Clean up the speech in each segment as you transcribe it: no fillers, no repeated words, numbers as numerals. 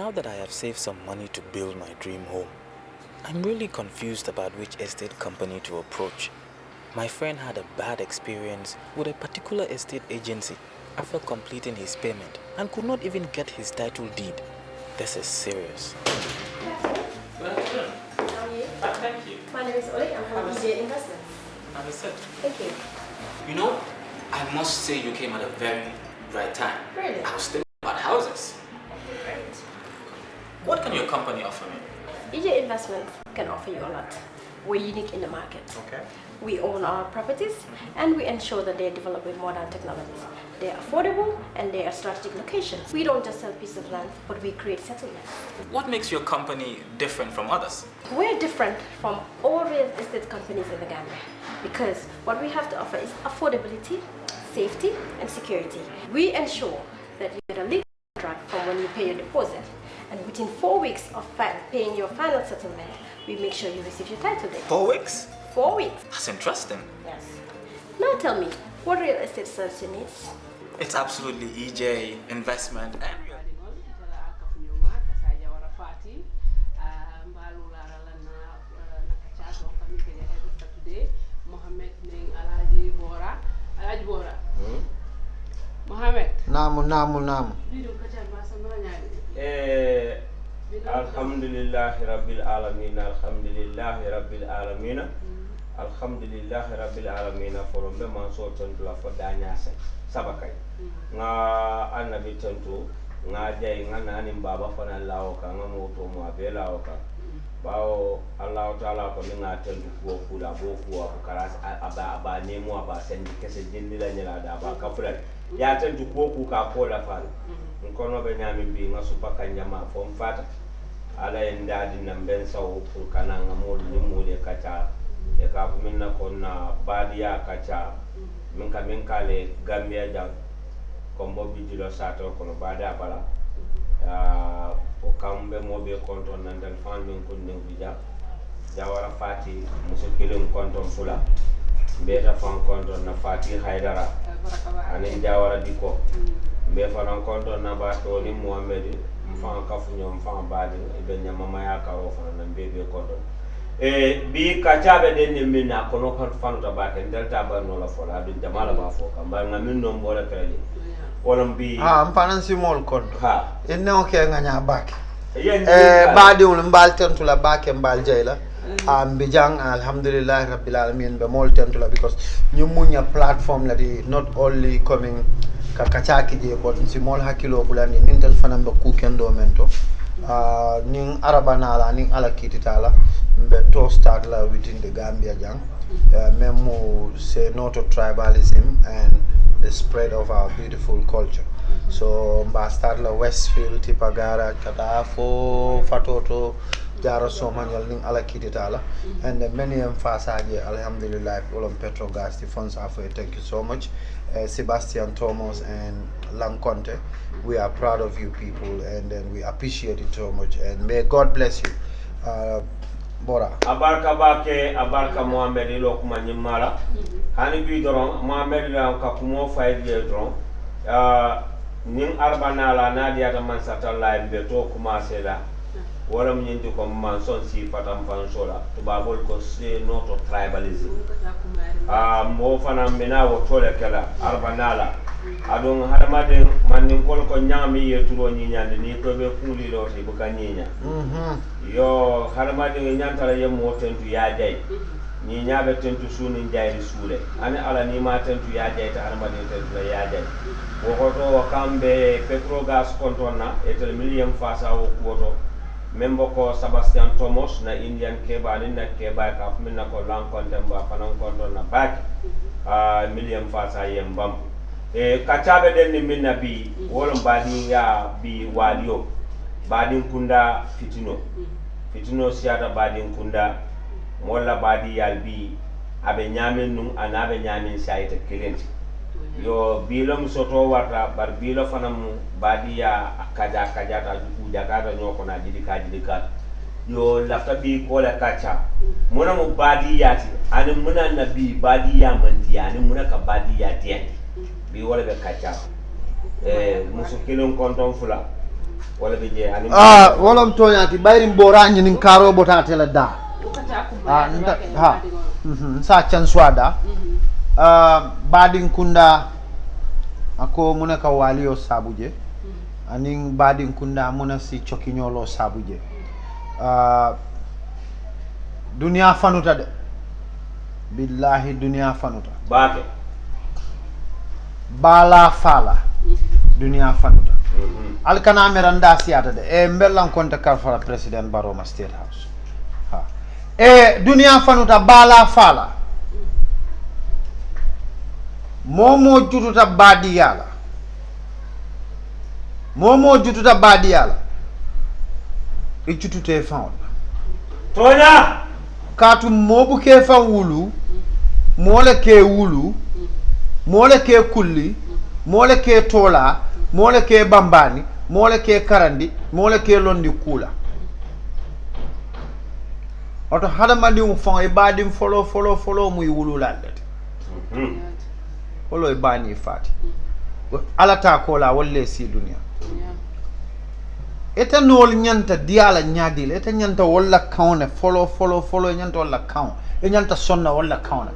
Now that I have saved some money to build my dream home, I'm really confused about which estate company to approach. My friend had a bad experience with a particular estate agency after completing his payment and could not even get his title deed. This is serious. Good afternoon. How are you? Thank you. My name is Oli. I'm from EJ Investments. Understood. Thank you. You know, I must say you came at a very right time. Really? I was thinking about houses. Great. What can your company offer me? EJ Investments can offer you a lot. We're unique in the market. Okay. We own our properties and we ensure that they're developed with modern technologies. They're affordable and they are strategic locations. We don't just sell pieces of land, but we create settlements. What makes your company different from others? We're different from all real estate companies in the Gambia because what we have to offer is affordability, safety, and security. We ensure that you get a legal contract from when you pay your deposit, and within 4 weeks of paying your final settlement, we make sure you receive your title deed. 4 weeks? 4 weeks. That's interesting. Yes. Now tell me, what real estate service you need? It's absolutely EJ investment and Mohamed. Namu. Alhamdulillahi rabbil alamin. Alhamdulillahi rabbil alamin. Alhamdulillahi rabbil alamin. For me man so tontu la fo danya sabakai. Nga annabi tontu nga jay nga nani baba fana lawo ka nga moto mo abela oka. Bawo Allah Taala ko nga tontu ko kula bo ko karas aba nemo aba sendi kese jindila nyala da ba kafra. Ya tontu ko ku ka ko la fa. Nkono be nyami bi nga supa kanyama fo mfata. Ala endadi na mbensa upu kananga mulu ni mule kacha e ka minna konna badia kacha minka le Gambia jang kombo bidilo sato kono badia bala o kambe mobe konto nandal fan min kunne bija jawara fati musukilum konto fula beta fan konto na fati haidara ani jawara diko be fan konto na bato ni Muhammad mfan kafu nyom mfan badi ibe nyamama ya karo fana na bebe kondo bi kachabe den ni minna kono kan fanu tabake delta ba no la fola bi jamala ba fo kam ba ngamin no mbola tele wolom bi mpanan si mol kondo ha enne o ke nganya bake badi wol mbal tentula bake mbal jeyla mbijang alhamdulillah rabbil alamin be mol tentula because ñu munya platform la di not only coming kakachaki je but si mol hakilo bulani nintel fanam be ku kendo mento ning arabanala ning ala kititala mbe to start la within the Gambia jang memo say no to tribalism and the spread of our beautiful culture. So mba start la Westfield Tipagara Kadafo Fatoto Jara Somanyal ning ala kititala and many emphasaje alhamdulillah olom Petrogas the funds are for thank you so much. Sebastian Thomas and Lanconte, we are proud of you people and then we appreciate it so much and may God bless you. Bora. Abarka bake abarka Muhammad ilo kuma nyimala. Hani bi doron Muhammad la ka kumo 5 years doron. Ning arbana la nadia ta man satellite be to kuma sela. Wala mnyindi ko man son si fatam fan sola. Tubabol ko se no to tribalism. Mo fana mena wo tole kala arbanala adon harmade manin kol ko nyami yeturo ni nyande ni to be kuli lo ti buka nyinya yo harmade nyantala yemo tentu ya jay ni nyabe tentu sunu jayri sule ani ala ni ma tentu ya jay ta harmade tentu ya jay wo ko to kambe Petrogas kontona etel million fasa wo ko membo ko Sebastian Thomas na Indian Keba ni na Keba ka minna ko Lanconte mba fanan konto na back million fasa yembam kachabe den ni minna bi wolon badi ya bi walio badi kunda fitino siata badi kunda molla badi yal bi abe nyamen num anabe nyamen sayta kilenti yo bilom soto warta bar bilo fanam badi ya kaja ta jakata nyoko na jidika yo lafta bi ko la kacha muna mu badi yati ani muna na bi badi ya manti ani muna ka badi ya tieni bi wala be kacha musu kilon konton fula wala bi je ani wolom toñati bayri mbora ñinin karo bota tela da sa chan swada badin kunda ako muna ka waliyo sabuje anin badin kunda muna si chokinyolo sabuje dunia fanuta de billahi dunia fanuta baake bala fala dunia fanuta alkana meranda siata de e mbellan konta karfara president Baroma State House ha e dunia fanuta bala fala momo jututa badiyala e jutute fawn tonya katu mobu ke fan wulu mole ke wulu mole ke kulli mole ke tola mole ke bambani mole ke karandi mole ke londi kula oto hada mandi fan e badim follow muy wulu lalete follow e bani fati alata kola wolle si dunia eta nol nyanta diala nyadil eta nyanta walla kaune follow nyanta walla kaun e nyanta sonna walla kauna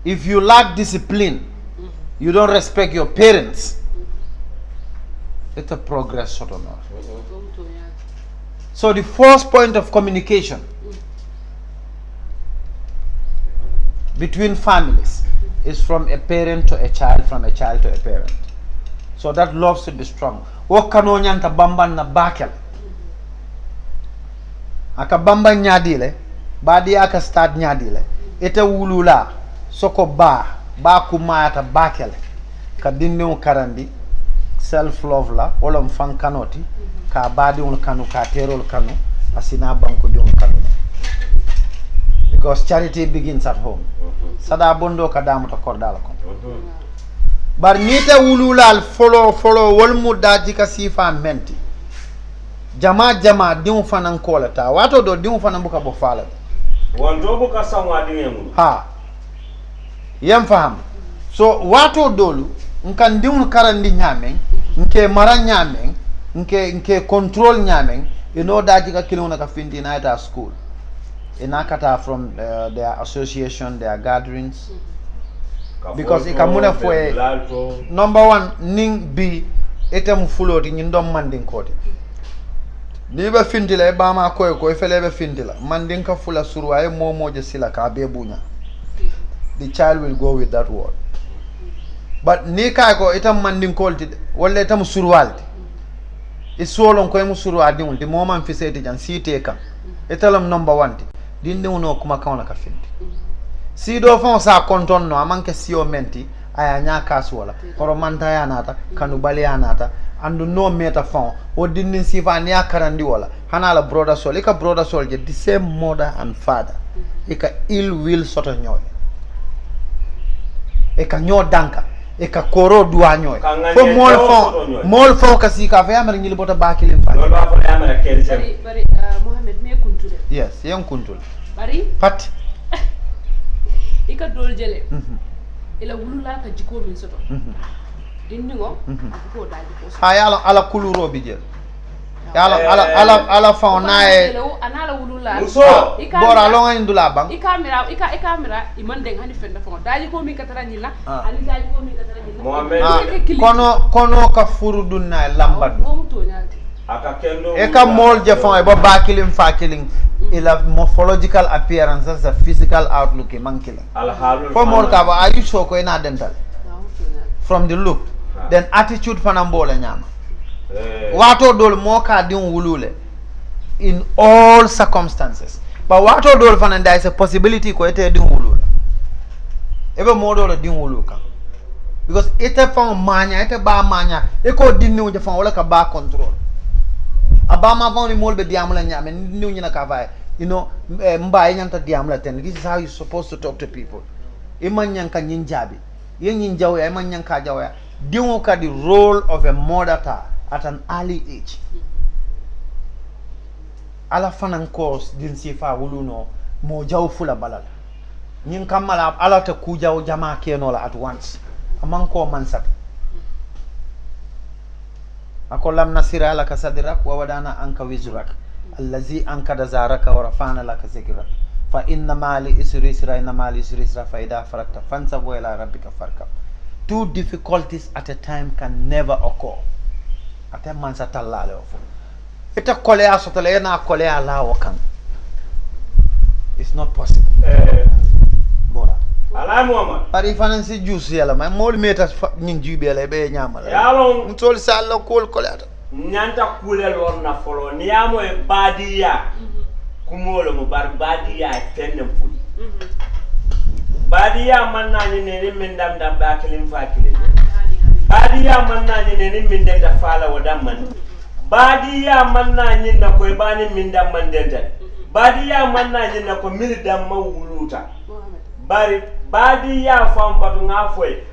if you lack discipline you don't respect your parents it's a progress sort of not. So the first point of communication between families is from a parent to a child, from a child to a parent. So that love should be strong. Wakano nyanta bamban na bakel. Aka bamba nyadile, badi aka start nyadile. Ete wulula, soko ba kumayata bakel. Ka dinne karandi, self-love la, wala mfan kanoti, ka badi kanu, ka terol kanu, asina banku di kanu. Because charity begins at home. Sada bondo kadamu to kordala kon. Bar nita wululal follow wolmu daji ka sifa menti. Jama diun fanan kolata. Wato do diun fanan buka bo fala. Wando buka samwa dingu. Ha. Yam faham. So wato dolu nkan diun karandi nyamen, nke mara nyamen, nke control nyamen, daji ka kilona ka finti na ita school. Inakata from their association, their gatherings. Because ikamuna fwe number one ning bi etem fuloti nyindom manding kodi. Niba fintila bama ko ifelebe fintila manding ka fula surwa e momo je sila ka bebunya. The child will go with that word. But ni ka ko etam manding kolti wala etam surwalti. Isolon ko emu surwa dingul di moma fiseti jan site kan. Etalam number one ti. Dinde uno kuma kauna ka finti. Si do fon sa konton no amanke siyo menti aya nya kaswala horo manta ya nata kanu bali ya nata andu no meta fon o dinnin sifa ni akarandi wala hanala brother sol ika brother sol je the same mother and father ika ill will soto nyoy ika nyo danka ika koro duwa nyoy fo mol fon kasi ka fa amere nyili bota bakilin fa lol ba fo amere kense bari Mohamed me kuntule yes yen kuntul bari pat ika dol jele ila wulula ka jiko min soto dinningo ko daji ko ha ala kuluro bi jel ala fa nae anala wulula muso bora longa indula bang ikamera imande hani fenda fa daji ko min katara nyina ani daji ko min katara nyina Mohamed kono ka furudun na lambadu mo to nyalti aka kendo eka mol je fa ba bakilin fakilin ila morphological appearance as a physical outlook mankila for mol ka ba ayu so ko ina dental from the look then attitude fanambola nyama wato dol mo ka din wulule in all circumstances but wato dol fanan there is a possibility ko ete din wulula ebe mo dol din wuluka because ete fa manya ete ba manya e ko dinni wuje fa wala ka ba control abama voni molbe diamula nyame niu nyina ka vai mbaye nyanta diamula ten. This is how you're supposed to talk to people. Iman nyanka nyinjabi yen nyinjaw ya iman nyanka jaw ya dingo ka the role of a mother at an early age ala fanan course din sifa wuluno mo jaw fula balal nyin kamala ala ta ku jaw jama kenola at once aman ko mansat أقول لم نسير لك صدرك ووضعنا عنك وزرك الذي أنقض ظهرك ورفعنا لك ذكرك فإن مع العسر يسرا إن مع العسر يسرا فإذا فرغت فانصب وإلى ربك فارغب. Two difficulties at a time can never occur. At a man satalla leofo. Ita kolea sotale na kolea la wakan. It's not possible. Bora. Ala Muhammad. Pari fanansi juice yala ma mol meta ning jubele be nyamala. Yalo mutol sala kol koleta. Nyanta kulel wonna folo niyamo e badiya. Kumolo mo bar badiya tennem fudi. Badiya manna ni ne min dam dam ba kilim fa kilim. Badiya manna ni ne min da fala wadam man. Badiya manna ni na ko bani min dam man denta. Badiya manna ni na ko mil dam mawuluta. Bari badiya fam batu ngafoy.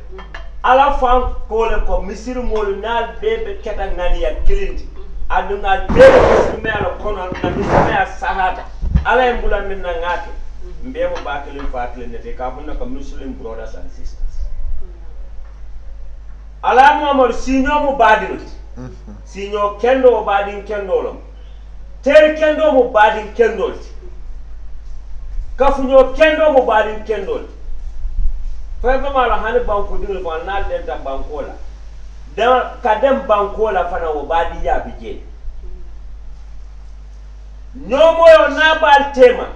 Ala fam kole ko misir mol nal bebe keta ngani ya kilinti. Adunga bebe misir me ala kono na misir me sahata. Ala embula min na ngake. Mbemo bakilin fakilin nete kabuna ka Muslim brothers and sisters. Ala Muhammad sinyo mu badin. Sinyo kendo badin kendo lom. Ter kendo mu badin kendo. Kafunyo kendo mu badin kendo. Febe mala hani banko dingul fa nal den tam bankola. Da kadem bankola fana wo badi ya bije. Nyomo yo na bal tema.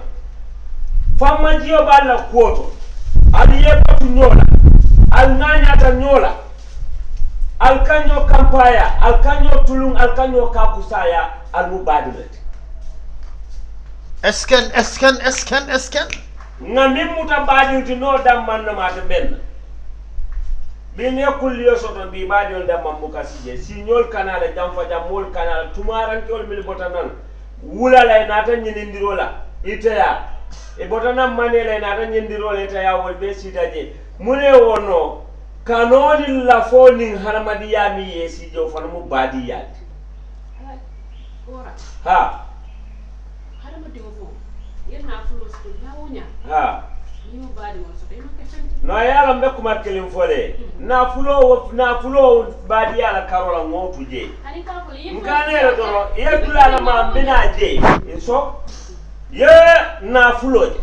Fama jiyo bala kuoto. Aliye batu nyola. Alnanya ta nyola. Alkanyo kampaya, alkanyo tulung, alkanyo kakusaya, almubadilet. Esken. Nga mimuta badi no dam man na mata ben. Bin yakul yo soto bi badi dam mamuka sije. Signol kanala jam fa jam mol kanala tumaran kol mil botanan. Wula lay nata nyindirola. Itaya. E botana manele nata nyindirola itaya wol be sitaje. Mune wono kanoni la foni haramadiya mi yesi jo fana mu badiya. Ha. Ha. No yala mbe kuma kelim fole. Na fulo badiya la karola ngotu je. Mkanele doro ye dula ma mbina je. So ye na fulo je.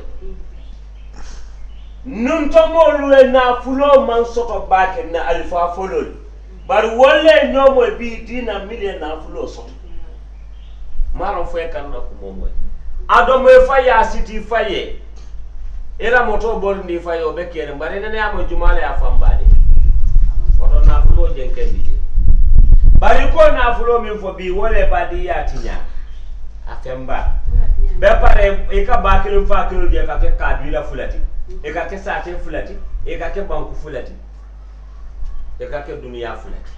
Nun tomolu na fulo man soto bake na alfa folol. Bar wolle nyomo bi dina million na fulo soto. Maron fo kan na ko momo. Ado me faya city faye. Era moto bol ndi fayo be kere bare nene amo jumale ya fambade. Oto na fulo jenke bije. Bari ko na fulo min fo bi wole badi ya tinya. Afemba. Be pare e ka bakilum fa kilo je ka ke kadwila fulati. E ka ke sate fulati, e ka ke banku fulati. E ka ke dunia fulati.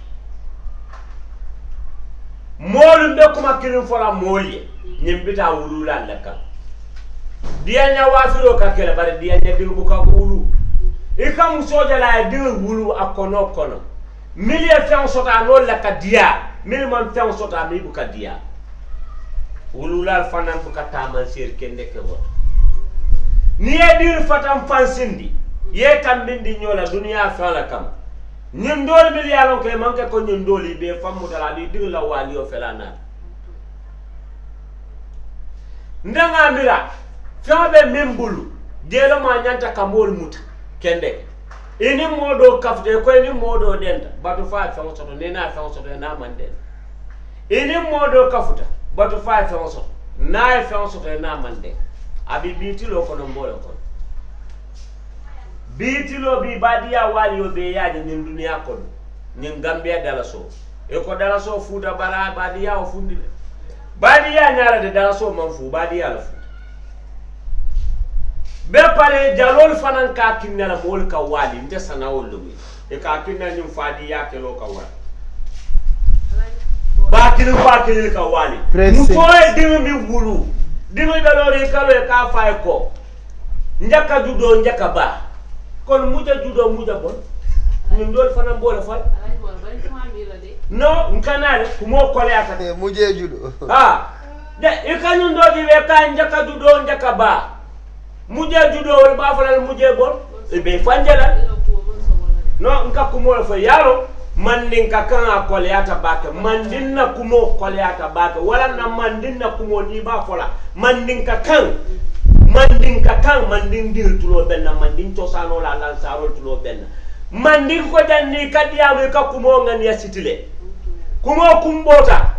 Molu be kuma kirim fola molye. Nyimbita wulula laka. Dia nya wafiro ka kele bare dia nya dingu ka wulu. E ka musoja la dingu wulu akono kono. Mili e fian sota no laka dia. Mili man fian sota mi buka dia. Wulula fanan buka taman sir kende ke wo. Niye dir fatam fansindi ye kam bindi nyola dunia fala kam nyindol bil yalon ke manke ko nyindoli be famu dala di dir la wali o felana ndanga mira fabe membulu delo ma nyanta kamol muta kende ini modo kafde ko ini modo denta batu fa fa soto nena fa soto na manden ini modo kafuta batu fa fa soto na fa soto na manden abi bitilo kono mbolo kono bitilo bi badia wali obe yaade nin dunia kono nin Gambia dala so e ko dala so fuuta bara badia o fundi badia nyaara de dala so man fu badia la fu be pare jalol fanan ka kinnala mol ka wali nte sanawol do e ka kinna nyum fadi yake lo ka wali bakil ka wali mutoy dimi mi wulu dimi belori kalo e ka fay ko njaka judo njaka ba kon muja judo muja bon ñun dol fana mbole fal no nkanale kumo kole ata muje judo ha de e ka ñun do di we ka njaka judo njaka ba muje judo wal ba falal muje bon e be fanjala no nka kumo fa yaro mandinka kan koleata bake mandinna kumo koleata bake wala na mandinna kumo ni ba fola mandinka kan mandin dil tulo benna mandin tosano la lansarol tulo benna mandin ko danni kadiyamu ka kumo ngani asitile kumo kumbota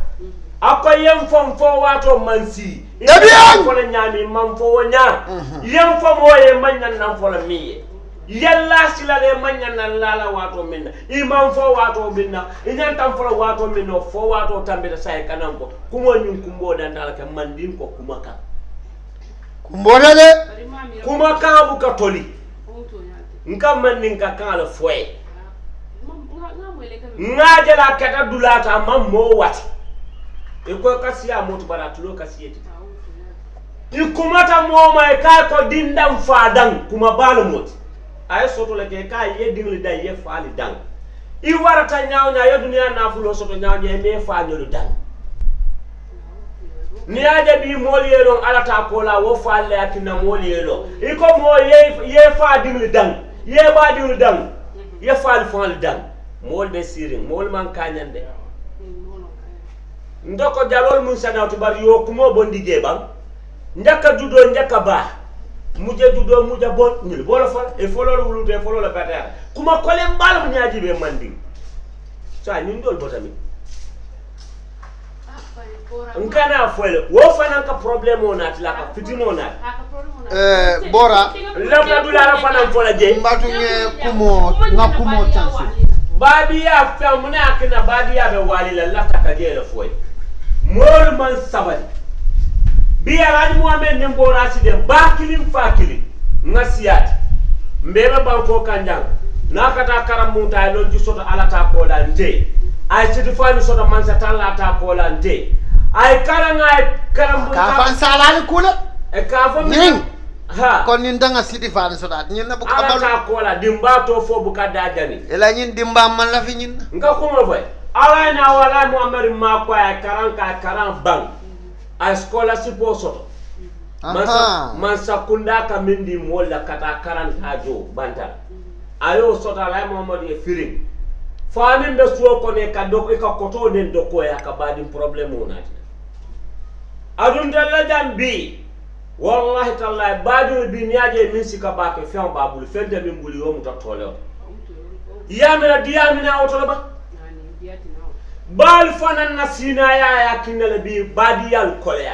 akoyem fom fo wato mansi ko la nyami man fo wonya yem fom woye manyan nan fo la miye yalla silale manyan nan lala wato minna imam fo wato minna inyan tam fo wato minno fo wato tambita say kanam ko kumo nyum kumboda ndala ka mandin ko kumaka kumboda de kumaka bu katoli ngam mandin ka kala foye ngajala kata dulata mam mo wati iko kasiya motu bara tulo kasiyeti ikumata moma e kay ko dindam fadan kuma balo moti ay soto le ke kay ye dingli day ye faali dang I warata nyawnya yo dunia na fulo soto nyawnya me fa nyolu dang ni aje bi moli yelo alata kola wo faale akina moli yelo iko mo ye fa dingli dang ye ba dingli dang ye faal faal dang mol be siring mol man kanyande ndoko jalol mun sanawti bar yo kumo bondige bang njaka judo njaka ba muje judo muja bon nyil bolo fal e fololo wulute e fololo batara kuma kole mbal mu nyaaji be mandi sa ni ndol botami nkana fole wo fana ka problème onati la ka fitino onati bora la dula la fana fola je mbatu nge kumo na kumo chance badi ya famuna akina badi ya be walila lafta ka je la foy mol man sabali biya radi muhammad ne mbora ci dem bakilim fakili ngasiyat mbebe banko kanjang nakata karam munta lol ju soto alata ko la nte ay ci fami soto man sa talata ko la nte ay karanga karam ka fan salani kula e ka fo min ha kon ni ndanga siti fani soto nyin na bu ka alata ko la dimba to fo bu ka dajani ela nyin dimba man la fi nyin nga ko mo fay ala na wala muhammad ma ko ay karan bang a scholarship soto mansa kunda ka mindi molla kata karan hajo banta ayo sota la muhammad e firing famin be suwo ko ne ka dok e ka koto nen doko ya ka badi problème onati adun dalla jambi wallahi tallahi badi bi nyaaje min sika bake fion babul fende min buli yo muta tole yamira diyamina oto ba bal fanan nasina ya kinele bi badi yal kolya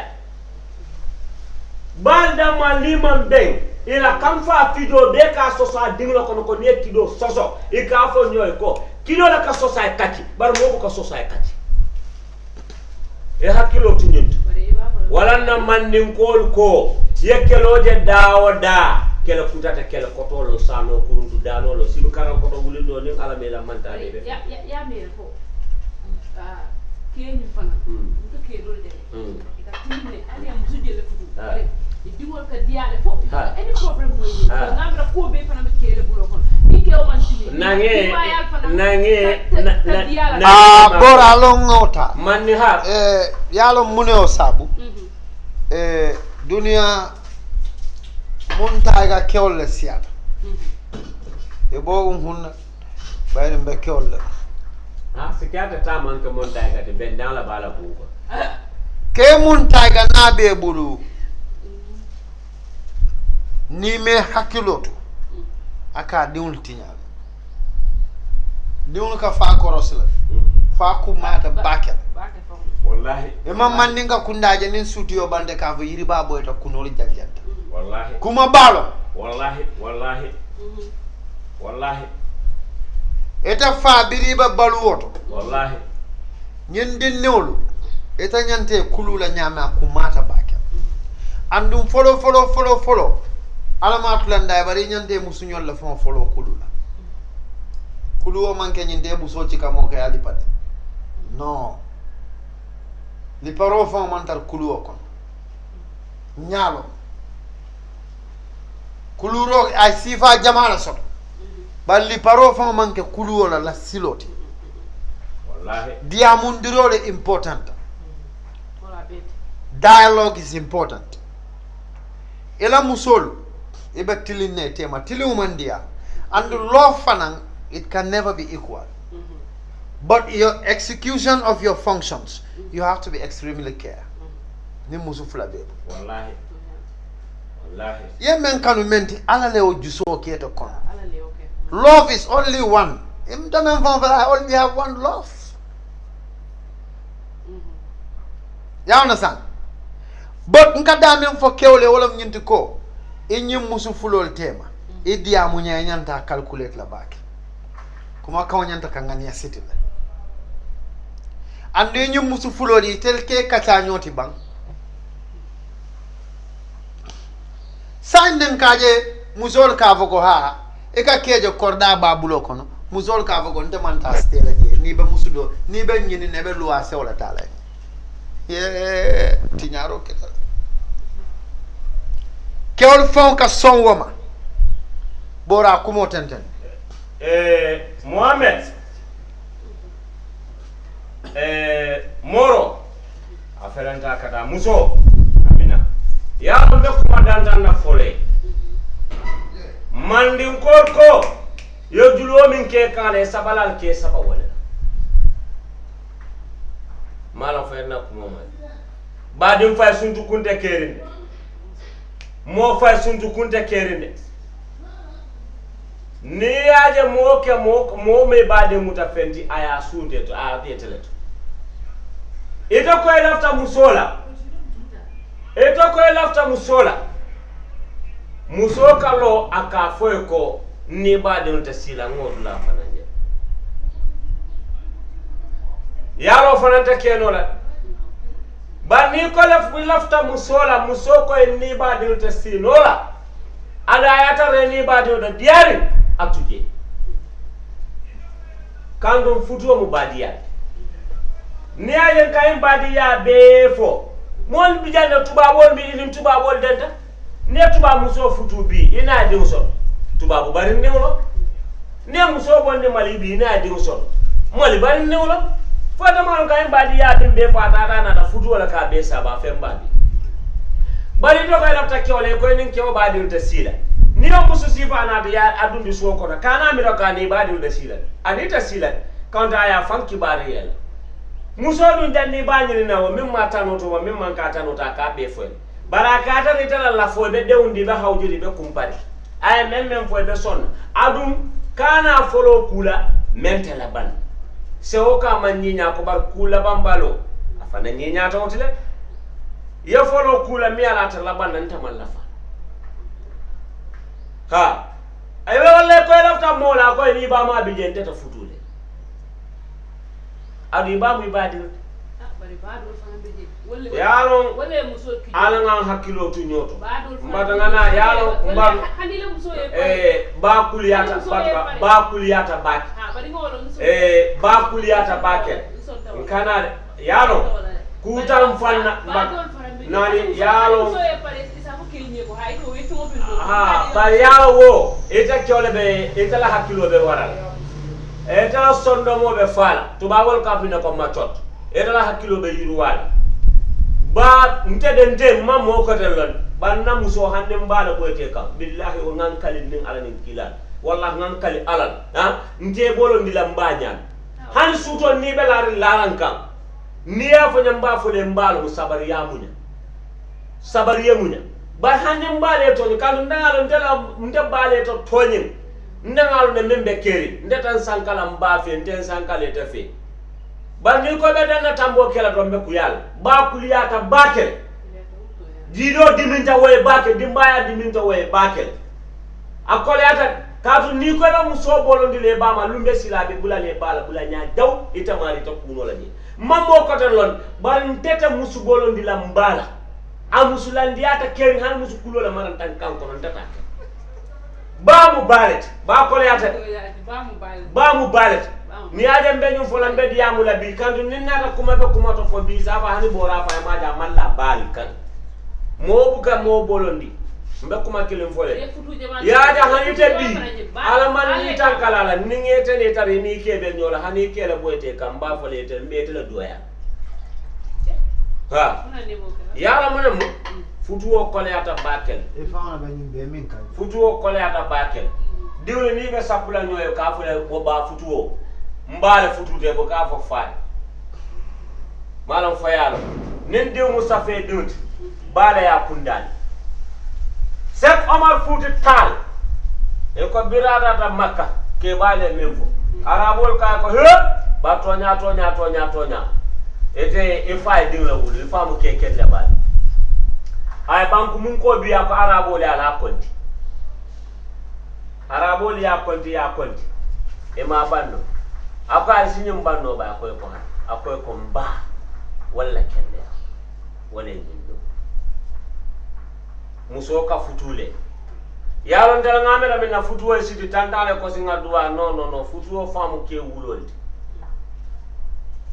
bal da maliman ben ila kamfa fido be ka sosa dinglo kono ko ne kido soso e ka fo nyoy ko kido la ka sosa e kati bar mo ko sosa e kati e hakilo tinyint wala na mannin kol ko yekeloje dawoda kele kutata kele kotolo sano kuruntu danolo sibu karam koto wulindo ning ala mela mantale be ya mera ko kenyu fana ko ke dole de ka tinne ali am suje le fudu bare diwol ka diale fo any problem mo yi ngamra ko be fana ke le bulo kon ike o man tini nange bora lo ngota manni ha yalo muneo sabu dunia montaga kewle siata e bogum hunna bayre be kewle c'est qu'il ta manque montaga de ben dans la bala buko ke montaga nabe bulu ni me hakiloto aka diwul tinyal diwul ka fa korosla fa ku mata bakel wallahi imam mandinga kundaje nin sutiyo bande ka fo yiri babo to kunol jajjanta wallahi kuma balo wallahi eta fa biriba baluwoto wallahi nyindin newlu eta nyante kulula nyama kumata bakel andum folo alama tulanda bari nyante musunyol la fon folo kulula kuluwo manke nyinde buso ci kamo kay ali pade non li paro fon mantar kuluwo kon nyalo kuluro ay sifa jamala soto balli paro fon manke kuluwo la siloti wallahi diamundirole important dialogue is important ela musol ibe tilinne tema tiliumandia and law fanan it can never be equal But your execution of your functions, you have to be extremely careful. Ni musu fula be. Wallahi. Wallahi. Ye men kanu menti ala le o juso keto kon. Ala le okay. Love is only one. Im tamen van I only have one love. You understand? But nka damen fo kewle wala nyinti ko. Inyim musu fulol tema. Idi amunya nyanta calculate la baki. Kuma kaw nyanta kangania city la. Ande nyum musu fuloli tel ke kata nyoti bang. Sanden kaje musol ka vogo ha e ka kejo korda babulo kono musol ka vogo nte man ta stela ke ni be musudo ni be nyini ne be luwa se wala tala ye tinyaro ke kewol fon ka son woma bora kumo tenten Mohamed Moro afelanta kata muso amina ya mbe kuma dandan na fole mandin ko yo julo min ke kale sabalal ke sabawale mala fayna kuma ma badim fay suntu kunte kerinde mo fay suntu kunte kerinde ni yaje mo ke mo me bade mutafendi aya sunte to a deteleto ito ko lafta musola musoka lo aka foy ko ni bade unta sila ngod la fananje yaro fananta kenola ba ni ko lafta musola musoko ni bade unta sinola ada ayata re ni bade unta diari atuje kando futuo mu badiya ni ayen kay badiya befo mon bijande tubabol bi ilim tubabol denta ne tuba muso futu bi ina de muso tubabu bari newlo ne muso bonde mali bi ina de muso mali bari newlo fata man kay badiya be fata na da futu wala ka be saba fembadi bari do kay lafta kewle ko nin kew badi ta sila ni o musu sifa na ya adundi so ko kana mi roka ni badi da sila anita sila kanta ya fanki bari yela muso dun danni bañini nawo min ma tanoto wa min man ka tanota ka be fo baraka ta ni tala la fo be dewndi be hawjiri be kumpari ay men fo be son adum kana folo kula mentela ban se o ka man nyinya ko bar kula bambalo afana nyinya tawtile ye folo kula mi ala ta laban nan tamal lafa ha ay wala ko lafta mola ko ni ba ma bijente ta futule adu babu ibadil bari badul fana beje wolle yalo wolle muso ki ala ngan hakkilo tu nyoto badul mbata ngana yalo mbal hanile muso ye ba kuliyata ba kuliyata baki ha bari ngolo muso ba kuliyata bakel kana yalo kutam fanna nani yalo muso ye pare isa ko kilnye ko hay ko wetu mo bindo ha ba yalo wo eta kyole be eta la hakkilo be waral eta sondo mo be fala tubabol ka fina ko machot eta la hakkilo be yiruwal ba ntedente mammo ko telon banna muso hande mbala boyte kam billahi o ngan kalin nin ala nin kilal wallahi ngan kali alal ha nte bolo ndila mbañan han suto ni be lari laran kam ni ya fanya mba fo le mbalo sabari ya munya ba hande mbale to kan ndalo ndela ndebale to tonyin ndangalu ne membe keri ndetan sankala mbafe nten sankala etafe bani ko be dana tambo kela dombe kuyal ba kuliyata bakel dido diminta way bakel dimbaya diminta way bakel akole ata katu ni ko be muso bolondi le bama lumbe silabe bulale bala bulanya daw itamari to kuno la ni mammo ko tan lon bar ntete musu bolondi la mbala amusulandiata keri han musu kulola manan tan kanko non tata ba mu balet ba ko yata ba mu balet ni aje mbeñu fo la mbedi yamu la bi kandu ni nata kuma be kuma to fo bi sa fa hani bora fa ma ja malla bal kan mo buka mo bolondi mbe kuma kilim fo le ya ja hani te bi ala man ni tan kala la ni ngete ne tari ni kebe nyola hani kele boyte kam ba fo le te mbete la doya ha ya la manam futuo koleata bakel e fauna ba nyimbe min kan futuo koleata bakel diwle ni be sapula nyoyo ka fule bo ba futuo mbale futute bo ka fo faade malam fayalo nen dew mustafa dut bala ya kundani Sek Omar Futi Tal e ko birada ta Makka ke bale memfo arabol ka ko he ba tonya ete e fay dingla wul e famu ke kende bal ay banku mun ko biya ko arabol ala konti arabol ya konti e ma banno aka sinyum banno ba ko ha akoy ko mba wala kende wala jindo muso ka futule yaron dal ngamela min na futuo sidi tandale ko singa duwa no futuo famu ke wulolti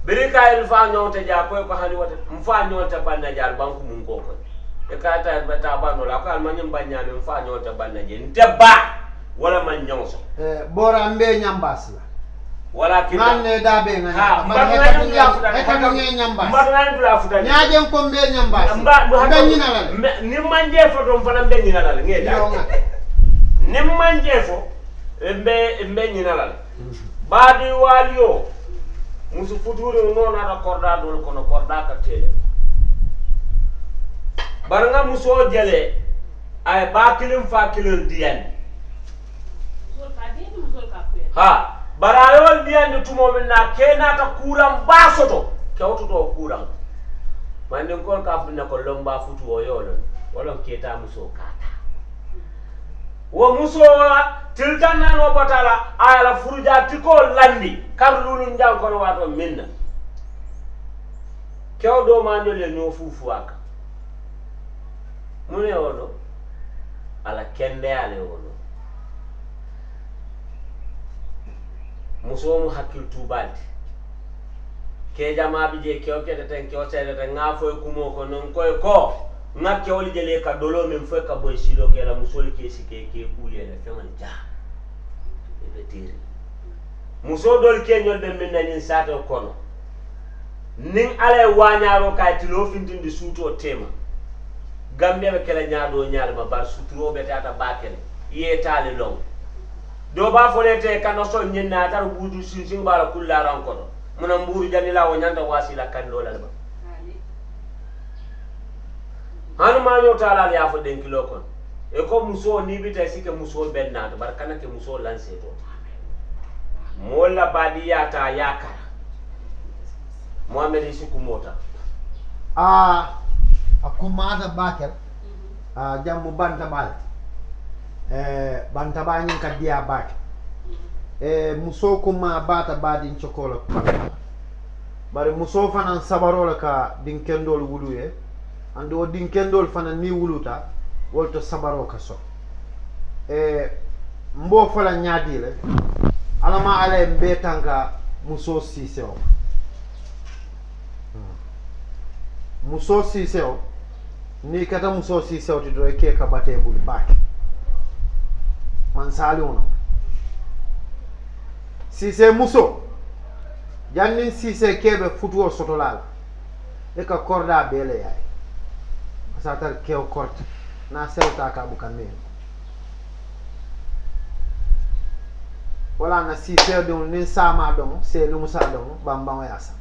berika el fa nyonte ja ko hani wata mfa nyonte banna jal banku mun ko e kata bata banno la ko almanyum banyame mfa nyonte banna je nteba wala man nyonso bora mbe nyambas la wala kinda manne dabe nga ha mba nge nyambas mba ndula futa nyaaje ko mbe nyambas mba nyina la ni manje foto mfana mbe nyina la ngeda ni manje fo mbe nyina la baadi waliyo musu futuru no na korda dol kono korda ka tele baranga muso jele ay ba kilim fa kilil diyan ha barayol diyan tumo min na kena ta kuram basoto kewto to kuram mande kon ka fina ko lomba futu o yolon wala keta muso kata wo muso tiltan no batala ala furuja tiko landi karlulu njang kono wato minna kewdo mandole no fufu aka mune wono ala kende ale wono muso mu hakil tubalti ke jama bije kew kete ten kew tede ten ngafo kumo ko non koy ko ngakke woli jele ka dolo men fo ka boy silo ke la musol ke sike ke kuye la femal ja e be tiri muso dol ke nyol be min nanin sato kono nin ale wañaro kay tilo fintindi suuto tema gambe be kala nyaado nyaal ma bar suturo be tata bakele yetale long do ba folete kano so nyinna tar budu sin bala kullaran kono muna mburu janila wo nyanda wasila kando la ba hanu ma nyota ala ya fo den kilo kon e ko muso ni bita sike muso benna bar kana ke muso lanse to mola badiya ta yakara Muhammad siku mota akumata bakel jammu banta bal banta bani kadiya bak muso kuma bata badin chokola bari muso fanan sabarola ka din kendol wuluye ando din kendol fanan ni wuluta wolto sabaro ka so mbo fala nyaadile alama ale mbetanka muso siseo muso siseo ni kata muso siseo ti do ke ka bate bul bak man sali wono sise muso jannin sise kebe futuo sotolal e ka korda bele yaay asatar kew korte na sewta ka bukan men wala na sise do nin sama do se lu musa do bamba yasa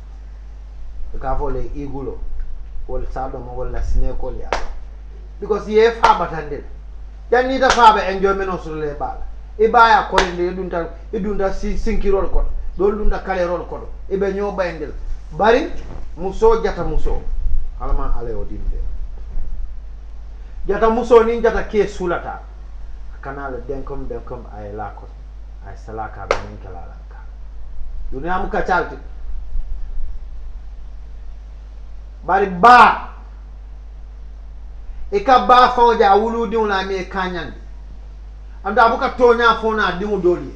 e ka vole igulo wol sa do mo wala sine ko ya because ye fa batande janni da fa be enjoyment on sur le bala ibaya ko ndi idunda sinkirol ko do lunda kalerol ko ibe nyo bayndel bari muso jata muso alama ale o dinde jata muso ni jata ke sulata kanal denkom ay la ko ay salaka be min kala ka dunya am ka chalti bari ba e ka ba fo ja wulu di wala me kanyan anda buka tonya fona di doli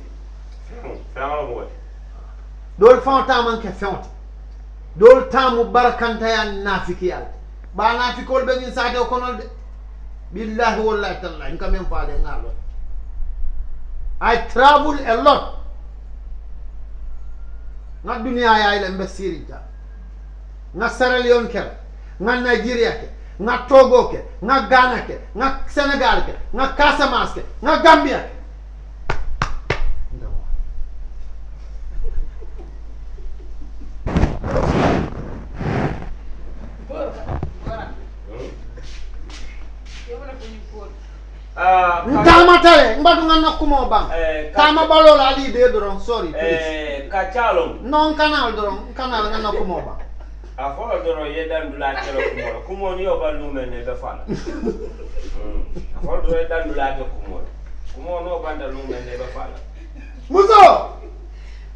fama mo dol fonta man ke fonta dol tamu barakanta ya nafiki al ba nafikol be ngin saade ko non de billahi wallahi tallahi ngam en faale ngalo I travel a lot na dunia ya ile mbesiri ja na Sierra Leone ke na Nigeria ke na Togo ke na Ghana ke na Senegal ke na Casamance ke na Gambia ke Ntama tale mbatu ngana kumo bang. Tama balola ali de doron sorry please. Kachalom. Non canal doron canal ngana kumo bang. A folo doron yedan dula kelo kumo. Kumo ni oba lume ne be fala. A folo doron yedan dula ke kumo. Kumo no banda lume ne be fala. Muzo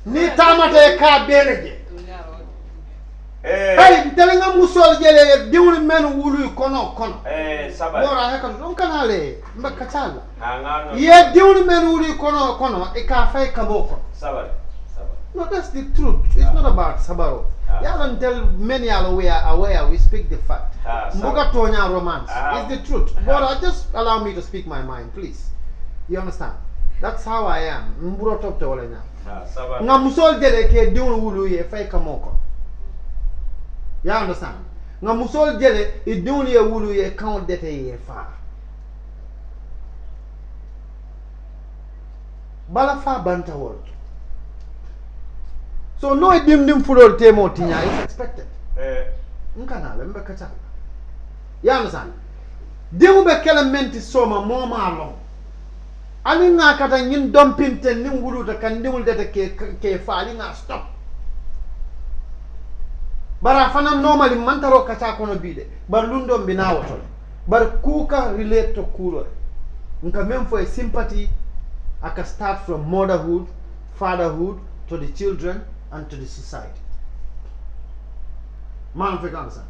ni tama te ka beleje. Hey, telenga musol jele diwul men wulu kono. Sabar. Bora heka don kanale mbaka chala. Ye diwul men wulu kono e ka fay kaboko. Sabar. No, that's the truth. It's not about sabaro. You don't tell many are aware we speak the fact. Mbuga tonya romance. It's the truth. Bora, just allow me to speak my mind, please. You understand? That's how I am. Mburo top to wala nya. Sabar. Nga musol jele ke diwul wulu ye fay kamoko. You understand? Nga musol jele I diwul ye wulu ye count dete ye fa. Bala fa banta word. So no dim furor temo tinya is expected. Nkana lembe kacha. You understand? Dimu be kelementi soma moma long. Ani nga kata nyin dompinte ni wuluta kan dimul dete ke faali nga stop. Bara fana normally mantaro kacha kono bide. Bar lundo mbina woto. Bar kuka relate to kulo. Nka memfo sympathy aka start from motherhood, fatherhood to the children and to the society. Man fe kansa.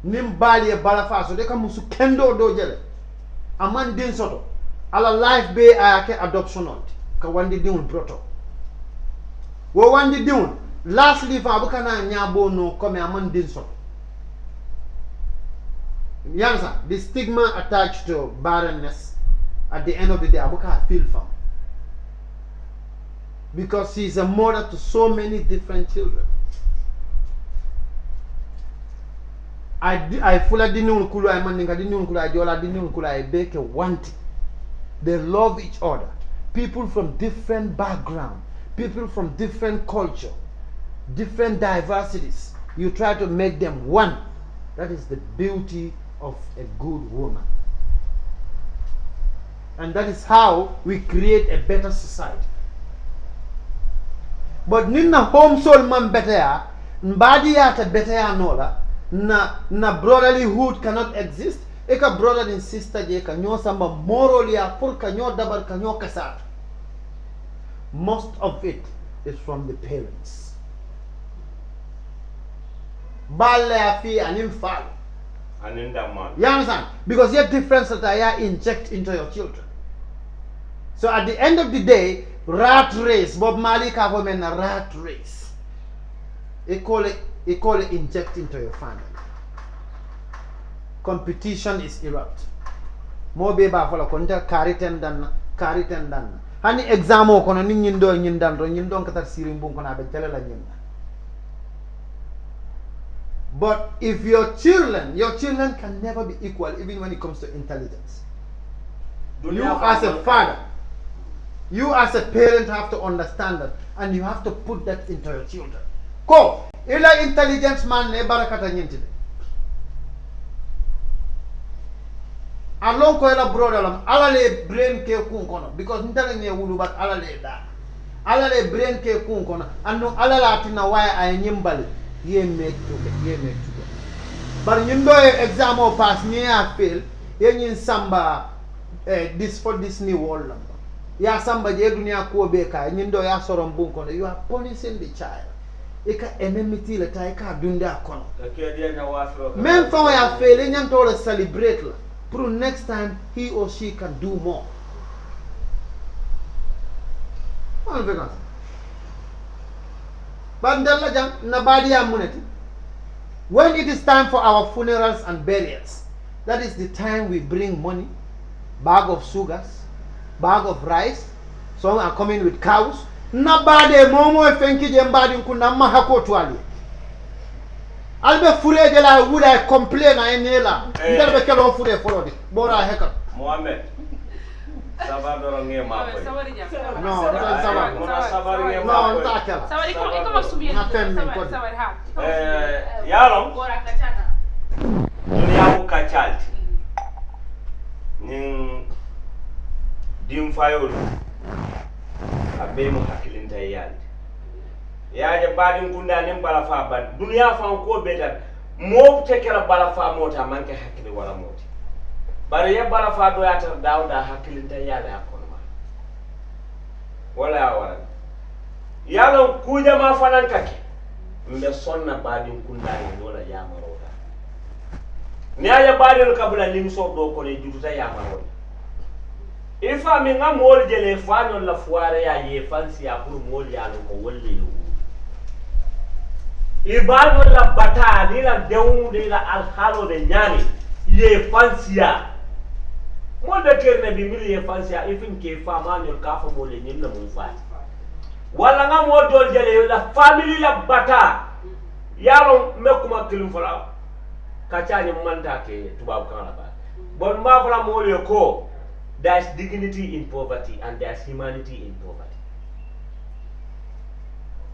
Nim bali e bala faso de kamusu kendo do jele. Aman din soto. Ala life be ayake adoption on. Ka wandi diun broto. Wo wandi diun lastly fa abukana nyabo no come aman din soto. Yansa, the stigma attached to barrenness at the end of the day abuka feel from. Because she is a mother to so many different children. I fully didn't kula I mandinga didn't kula jola didn't kula I bake a want. They love each other. People from different background, people from different culture, different diversities. You try to make them one. That is the beauty of a good woman. And that is how we create a better society. But nina home soul man better ya, mbadi yata better ya nola, na brotherlyhood cannot exist. Eka brother and sister je ka nyo samba morally ya pur ka nyo dabar ka nyo kasat. Most of it is from the parents. Balle afi anim fal. Anim man. You understand? Because your difference that I inject into your children. So at the end of the day, rat race, Bob Marley government a rat race. They call it inject into your family. Competition is erupt. Mo be ba fala konta kariten dan. Hani examo kono ni nyindo nyindandro nyindon kata sirimbung kono abe tele la nyinda. But if your children can never be equal even when it comes to intelligence. You as a father, you as a parent have to understand that and you have to put that into your children. Ko, ila intelligence man ne barakata nyintide. Along ko ela brother lam ala le brain ke kun kono because ntale ne wulu bat ala le da. Ala le brain ke kun kono anu ala la tina waya ay nyimbali ye make to but nyimdo exam o pass ni a fail ye nyin samba this for this new world lam. Ya samba je dunia ko be ka nyindo ya soron bun kono you are punishing the child. Eka enmity le ta ka dunda kono. Même fa ya fail nyanto le celebrate la. Prove next time he or she can do more. When it is time for our funerals and burials, that is the time we bring money, bag of sugars, bag of rice. Some are coming with cows. Nabade momo efenki jembadi kuna mahako tuali. Albe fure de la would I complain I nela. Ndarbe kelo fure follow bora heka. Mohammed. Sabadoro nge mapo. No, sabari. No, ntakela. Sabari iko subiri. Sabari ha. Yalo. Bora kachana. Dunia ukachalti. fayol abe mo hakilinta yalde yaaje baadin kunda nim bala fa ban dunya fa ko betal mo tekela bala fa mota manke hakili wala moti bari ya bala fa do yata dawda hakilinta yale akono ma wala wala yalo kuja ma fanan kake mbe sonna baadin kunda ni wala ya marota ni aya baadin kabula nim so do ko ne jututa ya marota ifa mi nga mol jele fa non la foire ya ye fansi ya pour mol ya no ko wolle yo ibado la bata ni la dewu ni la alhalo de nyani ye fansi ya mol de kerne bi mil ye fansi ya ifin ke fa ma nyol ka fa mol nyim na mun fa wala nga mo dol jele la family la bata yalo mekuma kilum fala ka chaani manta ke tubab kan la ba bon ma fala mol yo ko there's dignity in poverty and there's humanity in poverty.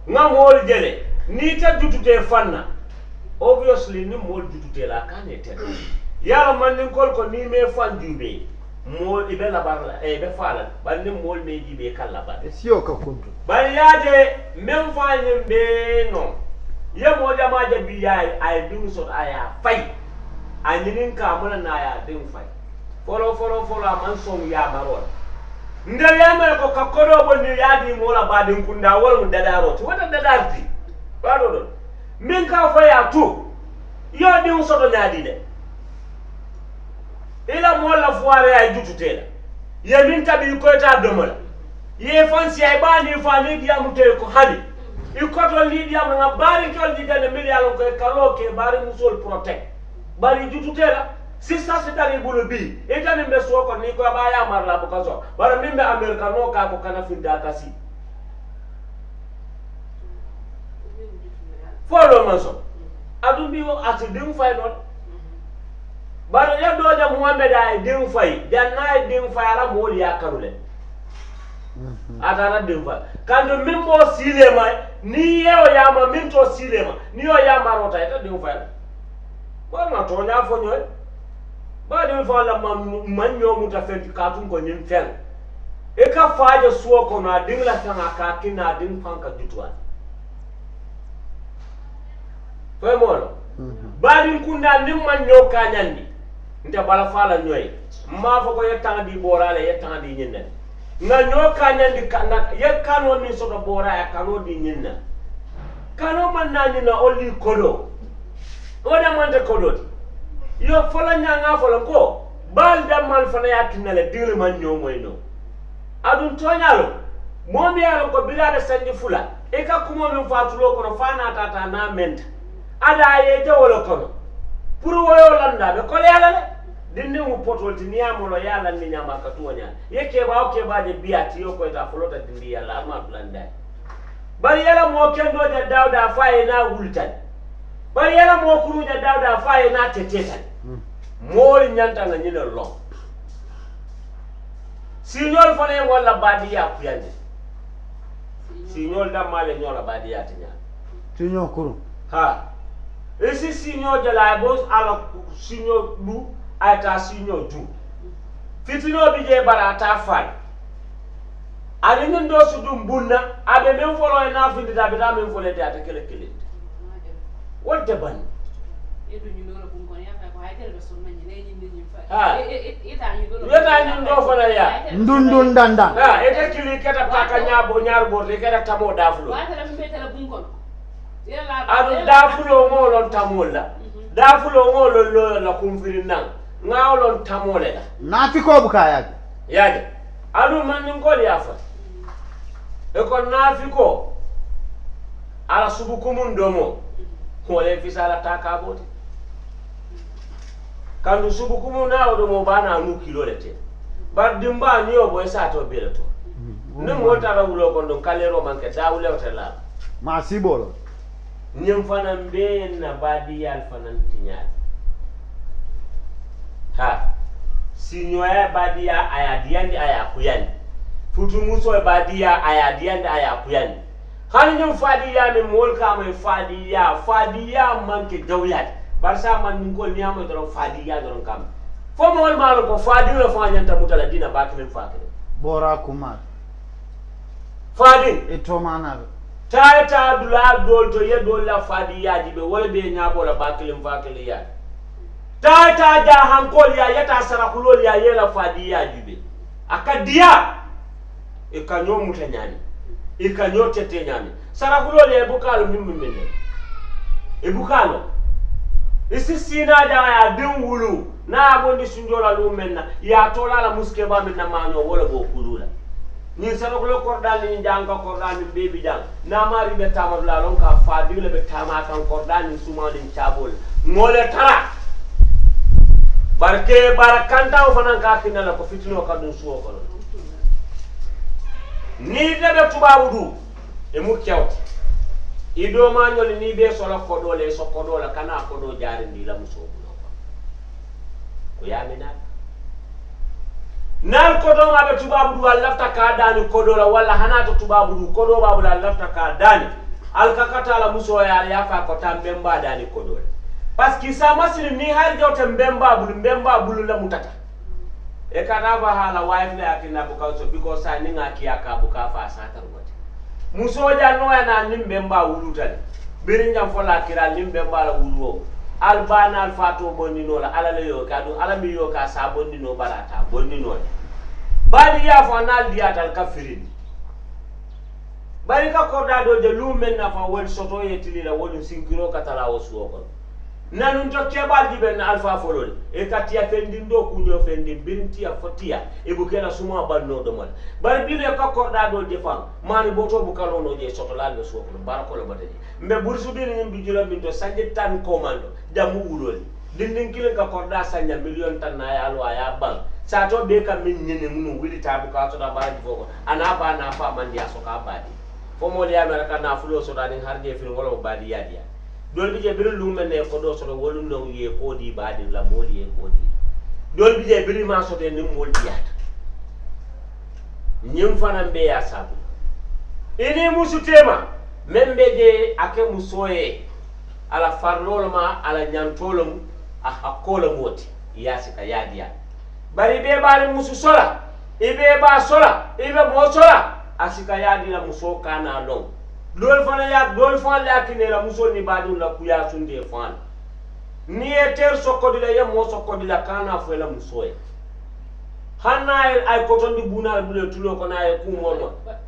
Nga mol jele ni ta jutute fanna obviously ni mol jutute la kane tel yalla man ni kol ko ni me fan jube mol ibe la barla e be fala ban ni mol me jibe kala ba sio ka kuntu ban yaje mem fa ni be no ye mo jama je bi yaay ay dum so aya fay ani nin ka mun na ya dum fay folo man som ya marol ndel yamel ko kakkodo bonni yaadi mola badin kunda wol mu dadaroti wata dadarti bado don min ka faya tu yo di soto nyaadi de ila mola fuare ay jututela ye min tabi ko ta domola ye fansi ay bani fani di amute ko hadi ikoto li di am nga bari ko di dane miliyan ko kaloke bari musol protect bari jututela sista sitari bulu bi etani mbe soko ni ko baya marla bu kaso bara mimbe america no ka ko kana finda kasi folo manso adu bi wo ati dim fay non bara ya doja muhammad ay dim fay janna dim fay ala moli yakarule atana dim fay kando mimbo silema ni yeo yama minto silema ni yo yama rota eta dim fay bana to nya fo nyoy ba de fa la man nyomu ta fet ka tun ko nim fel e ka faaje suwo ko na ding la tanga ka kina ding fanka jutwa fay molo ba din kunda nim man nyo ka nyandi nta bala fa la nyoy ma fa ko yetta di borale yetta di nyinna nga nyo ka nyandi kanda ye kano min so do bora ya kano di nyinna kano man na nyina oli kodo oda man te kodo yo fola nyanga fola ko bal damal fana yakinale dile man nyomoy no adun tonyalo momi yalo ko bilade sanji fula e ka kumo min fatulo ko fana tata na menta ada ye jawolo kono pour woyo landa be ko yala le dinni mu potol tiniyamo lo yala ni nyama ka tuonya yeke ba o ke ba je biati yo ko ta folota dindi yala ma blanda bari yala mo kendo de dawda faye na wultan bari yala mo kuruja dawda faye na tetetan mol nyanta nga nyina lo signol fane wala badia kuyande signol da male nyola badia tinya tinyo kuru ha esi signol de la bos ala signol du ata signol du fitino bije barata fal ani ndo su dum bunna abe men folo na findi da be da men folo de ata kele kele wolte ban edu ñu no la bu ko ya ko hay tel be so nañ ne ñi ñi fa ha eta ñu do fala ya ndundun danda ha ete kili keta taka nyabo nyar borle keta tamo dafulo wa tele mbe tele bu ko yela adu dafulo ngolon tamola dafulo ngolon lo la kumfiri nan ngawlon tamole la nafiko bukaya yaade adu man ngol yafa e ko nafiko ala subu kumun domo ko le fisala taka boti kandu subu kumun na odo mo bana nu kilo lete bar dimba ni o boy sato beleto ne mo tara wulo ko don kalero manke dawle o tela ma sibolo nyem fana mbe na badi yal fana tinyal ha sinyoya badi ya aya diandi aya kuyani futu muso badi ya aya diandi aya kuyani hani nyum fadi ya me mol ka me fadi ya manke dawlat barsa man min ko niyamo do fadi ya do kam fo mol malo ko fadi la fa nyanta mutala dina bakinen fakene bora kumar fadi e to manal ta dula dol to ye dol la fadi yaji be wala be nyabo la bakilim fakili ya ta ja hankol ya yata sarakulol ya yela fadi yaji be akadia e kanyo mutanyani e kanyo tete nyami sarakulol ya bukalo mimmine e bukalo isi sina ja ya dinwulu na bondi sunjola lumenna ya tola la muske ba minna manyo wala bo kulula ni sarakulo kordal ni janga kordal ni bebi jang na mari be tamad la lon ka fa digle be tama kan kordal ni suma din chabol ngole tara barke barakanta o fanan ka kinala ko fitino ka dun suwo ko ni debe tubabu du e mu kewti ido ma nyol ni be solo ko dole so ko dole kana ko do jari ndi la muso ko yamina nan ko do ma be tubabu du lafta ka dani ko do wala hanato tubabu du ko do babu la lafta ka dani al kakata la muso ya fa ko tambe mba dani ko do parce que sa masri ni har jawta mbemba bulu la mutata e kana fa hala wife la akina buka so because sa ni ngaki aka buka fa sa tarwati muso ja no na nimbe mba wulutale birin jam fola kira nimbe mba la wuluwo albana alfato bonnino la ala le yo kadu ala mi yo ka sa bonnino barata bonnino badi ya fa nal diatal kafirin bari ka korda do je lumen na fa wol soto yetili la wol sinkiro katala o suwo ko nanun to kebal dibe na alfa folol e katia fendindo kunyo fendim bintia fotia e bukela suma banno do mal bar bile ka korda do je fam mani boto bukalo no je soto lalbe so ko barakolo bataji mbe bursu bi ni bi jula min to sanje tan commando damu wulol dindin kilen ka korda sanya million tan na ya alwa ya bang sa to be kam min nyene munu wili tabu ka to da baraji foko ana ba na fa man dia so ka badi fo mo li amerika na fulo so da ni harje fil ngolo badi ya dia dol bi je bir lumen ne ko do so wolu no ye ko di badi la moli ye ko di dol bi je bir ma so te ni mol diata nyim fana be ya sabu ini musu tema membe je ake musoye ala farlolma ala nyantolum a hakola moti yasika yadia bari be bari musu sola ibe ba sola ibe mo sola asika yadi la muso kana long dol fana la kine la muso ni badu la kuya sunde fan ni eter sokodila ya mo sokodila kana fo la muso e hanna ay koton di bunal bule tulo ko na e ku mo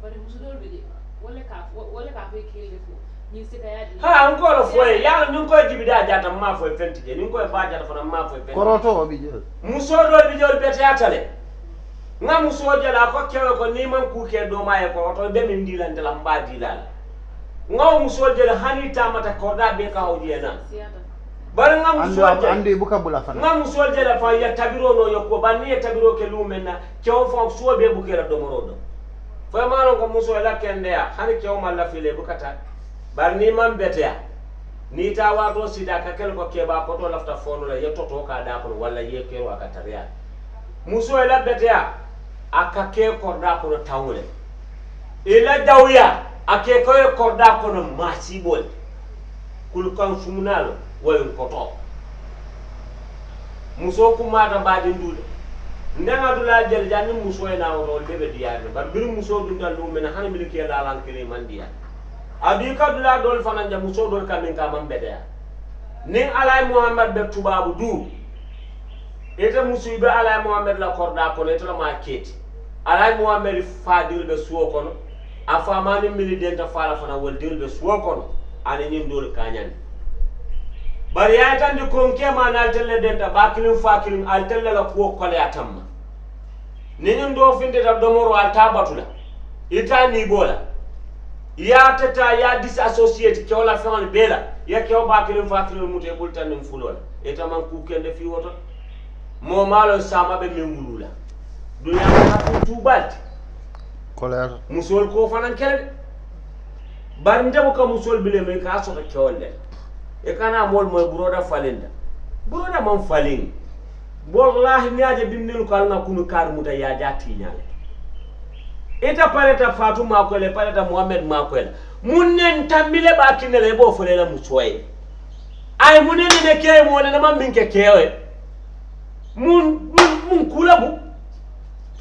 bari muso dol be wala ka fe kele fo ni sika yadi ha on ko lo fo e ya ñu ko jibida jata ma fo fenti je ñu ko ba jata fana ma fo fenti koroto bi je muso dol bi jol bete atale nga muso jala ko kewe ko ni man ku ke do ma e ko to be min dilante la mba dilal ngaw muso jele hani tamata korda be ka hawjena bar nga muso jele andi buka bula fana nga muso jele fa ya tabiro no yokko banni ya tabiro ke lumena kew fa so be bukera do morodo fa malo ko muso la kende ya hani kew malla file bukata bar ni man betea ni ta wato sida ka kel ko keba ko to lafta fono la ye toto ka da ko walla ye kero aka tariya muso la betea aka ke korda ko tawule ila dawya ake koye korda kono masibol kul kan sumunalo wayon koto muso kumata baadi ndude ndanga dula jel janni muso ena woro bebe diyaade bar bir muso dundal dum men han mi ke lalan kele man diya abi ka dula dol fana ja muso dol kamin ka man bede nin alay muhammad be tubabu du ete musu be alay muhammad la korda kono ete ma keti alay muhammad fadil be suwo kono afamani milidenta fala fana wol dilbe suwo kono ani nyim dol kanyan bari ya tandi konke ma na telle denta bakilin fakilin al telle la ko kole atamma ni nyim do finde da domoro al tabatula itani bola ya tata ya disassociate ke wala fon bela ya ke bakilin fakilin mute bultan nim fulola eta man ku kende fi woto mo malo sama be memulula dunya ha tubat colère musol ko fanan kele bar ndebo ka musol bile men ka so ka kewle e kana mol moy buroda falinda buroda man falin wallahi nyaaje binnel ko alna kunu kar muta ya jati nyaale eta pareta fatuma ko le pareta muhammad ma ko le munnen tambile ba kinele bo fole la musoye ay munen ne kay mo le man min ke kewe mun kula bu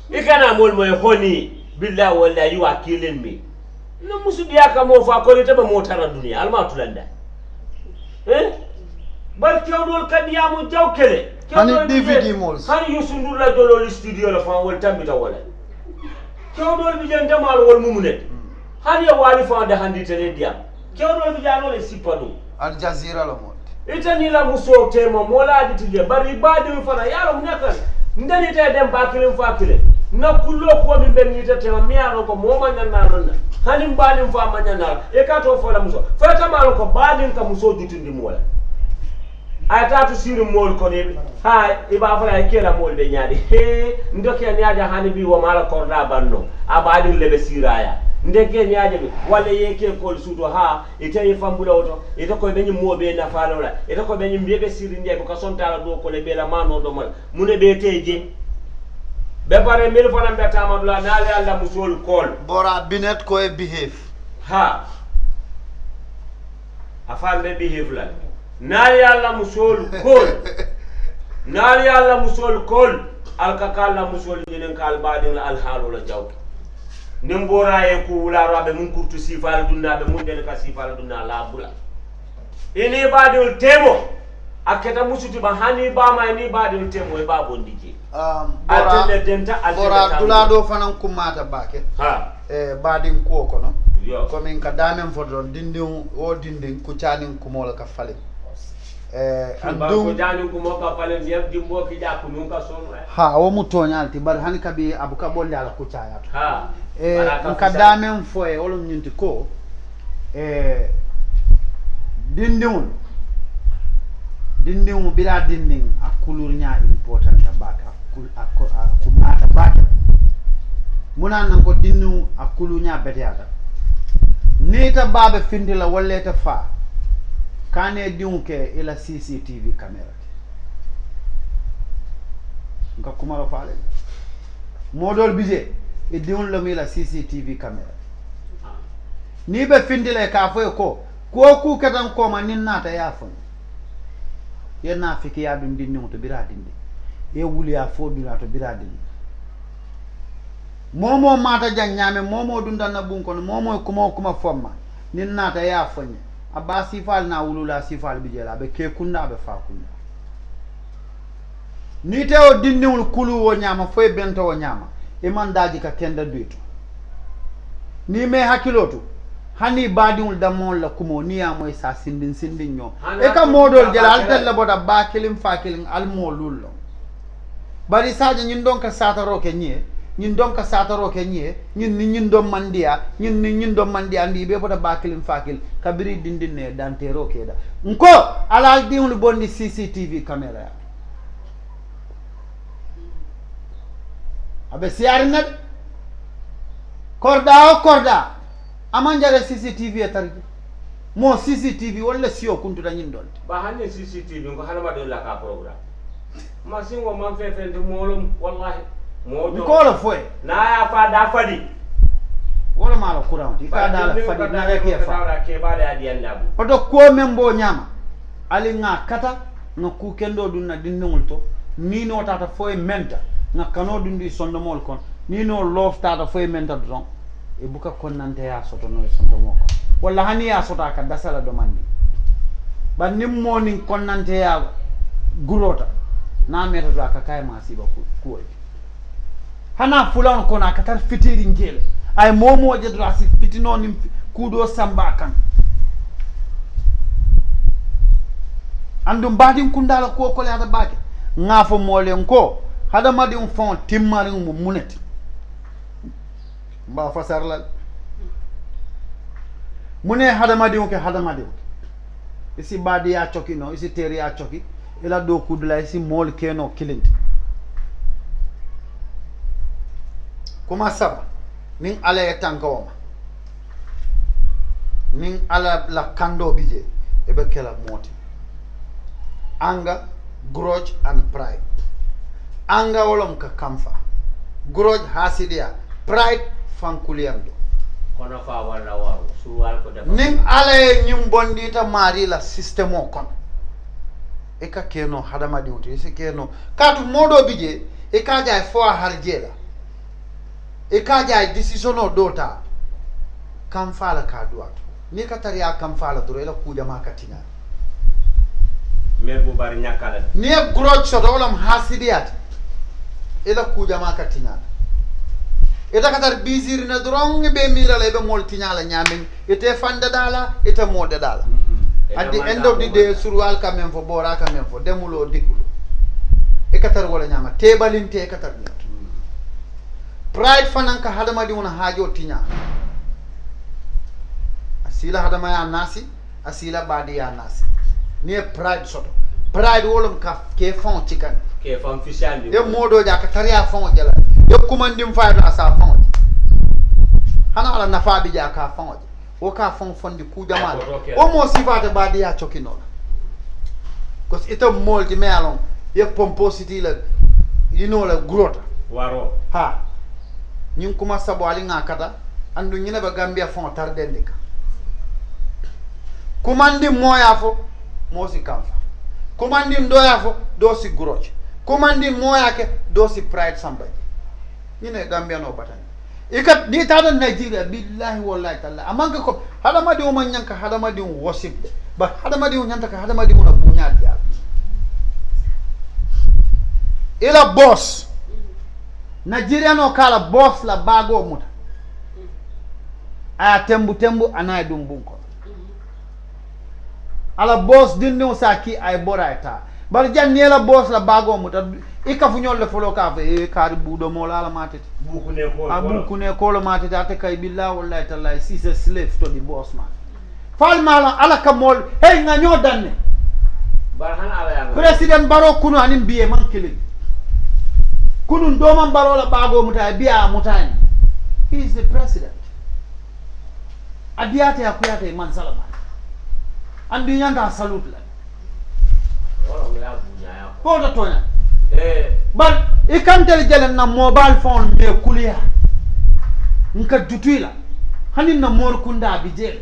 ikana mol moy honi billahi wallahi you are killing me no musudiya ka mo fa ko rete ba mo tara duniya alma tulanda bar kewdol kadiya mo jawkele hani DVD mols hani yusundur la dolol studio la fa wol tambita wala kewdol bi jende mal wol mumunet hani ya wali fa da handi tele dia kewdol bi jano le sipado Al Jazeera la mod itani la muso tema mola ditije bari badi fana yalo munaka ndani te dem bakilin fakile na kullo ko min ben ni tete ma miaro ko moma nyanarna hani mbali fa ma nyanar e ka to fola muso fata malo ko badi ka muso jutindi mola ayata to siri mol ko ne ha iba fala kela mol be nyaade he ndoke nyaaja hani bi wo mala korda banno abadi lebe siraya ndeke nyaaje bi wala yeke kol suto ha ite fambula oto ite ko be mobe na falola ite ko be mbebe siri ndiye ko sontala do ko le bela mano do mal mune be teje be pare mil fana mbeta amadula naale alla musol kol bora binet ko e behave ha afande behave la naale alla musol kol naale alla musol kol alkakalla musol nyinen kal badin la alhalu la jaw nimbora e ko wularo be mun kurtu sifal dunna be mun den ka sifal dunna la bula ini badul temo aketa musuti ba hani ba ma ni badul temo e ba bondiji atele denta bora dulado fanan kumata bake ha badin ko kono yo ko min ka damen fodon dindin o dindin ku canin kumola ka fale andum ko jani ko mo ka fale ndiyam dimbo ki ja ko nun ka sonu ha o mu toñalti bar hani kabi abuka bonde ala ku cayato ha ka damen foye wolum nyinti ko dindin bila dindin akulur nya important baka kumata baka muna nan ko dindin akulu nya beteyata nita babe findila walleta fa kane diunke ila CCTV camera nka kuma ba faale modol bije e diun lo mi la CCTV camera ni be findila ka fo ko ku katan ko ma nin nata ya fon yenna fiki ya dum dinni to bira dindi e wuli ya fo dula to bira dindi momo mata janyame momo dundanna bun kono momo kuma fomma nin nata ya fonye abba sifal na wulula sifal bijela be ke kunda be fa kunda ni tewo dinniwul kulu wo nyama foy bento wo nyama e mandaji ka kenda duito ni me hakilotu hani badiwul damol la kumo ni ya moy sa sindin nyo e ka modol jela altel la boda ba kilim fa kilim al molullo bari saja ñin don ka sataro ke ñie ñin don ka sataro ke ñie ñin do mandia ñin do mandia ndi be boda ba kilim fa kil kabiri dindinne dantero ke da nko alal diwul bondi CCTV camera abe siarina korda amanjare CCTV atari mo CCTV wala sio kuntu da nyin dolte ba hanne CCTV ko halama do la ka program ma singo man fefe de molum wallahi mo ko la foy na ya fa da fadi wala mala courant ka da la fadi na ya ke fa ke ba da di anda bu odo ko membo nyama ali nga kata no ku kendo dunna dinnul to ni no tata foy menta na kano dundi sondo mol kon ni no lof tata foy menta don e buka konnante ya soto no sondo moko wala hani ya sota ka dasala domandi ba nim morning konnante ya gurota na meta do aka kay masiba ko hana fulon kona ka tar fitiri ngel ay momo je do asi fitino nim kudo samba kan andum badin kundala ko ko la baake ngafo molen ko hada madi fon timmari mu muneti mba fasarla mune hada madi isi badi ya choki no isi teri ya choki ila do kudla isi mol keno kilinti kuma saba nin ala ya tankawama nin ala la kando bije ebe kela moti anger, grudge and pride. Anger wolom ka kamfa, grudge hasidia, pride fankuliando. Kono fa wala waru suwal ko dafa nim ala nyum bondita mari la systemo kon e ka keno hadama diwti e keno katu modo bije e ka jay fo harjela e ka jaay decision o dota kam fala ka duwato ni ka tariya kam fala duro ila kuja ma katina mer bu bari ñakala ni e groj soto wolam hasidiyat ila kuja ma katina ita katar bisir na durong be mira le be moltinyala nyamen ite fanda dala ite mode dala at the end of the day surwal kamen fo bora kamen fo demulo dikulo e katar wala nyama tebalinte e katar nyat pride fanan ka hadama di wona haajo tinya asila hadama ya nasi asila badi ya nasi ni pride soto pride wolum ka ke fon chikan ke fam fisandi e modo ja ka tariya fon jala e kumandim faydo asa fon hana ala nafabi ja ka fon wo ka fon fondi ku jamal o mo sifata badi ya chokino cause ita moldi melon ye pomposity la you know la grota waro ha ñing kuma sabo ali nga kata andu ñina ba gambia fon tar dendika kumandi moya fo mo si kamfa kumandi ndoya fo do si groj kumandi moya ke do si pride somebody ñine gambia no batani ikat ni tada nigeria billahi wallahi taala amanka ko hadama di mo ñanka hadama di wasip ba hadama di ñanta ka hadama di mo na buña dia ila boss Nigeria no kala boss la bago muta aya tembu anay dum bunko ala boss dinno saki ay borayta bar janni la boss la bago muta ikafu ñol le folo ka fe kari budo mo la matete buku ne ko lo matete ate kay billahi wallahi taala si c'est slave to the boss man fal mala ala ka mol hey nga ñoo danne bar han ala ya president baro kuno anim biye man kili kunun doman barola bago muta biya mutani he is the president adiyate akuyate man salama andi nyanda salute la wala ngala bunya ya ko to tonya but ikantel jelen na mobile phone me kuliya nka dutuila hanin na mor kunda bijel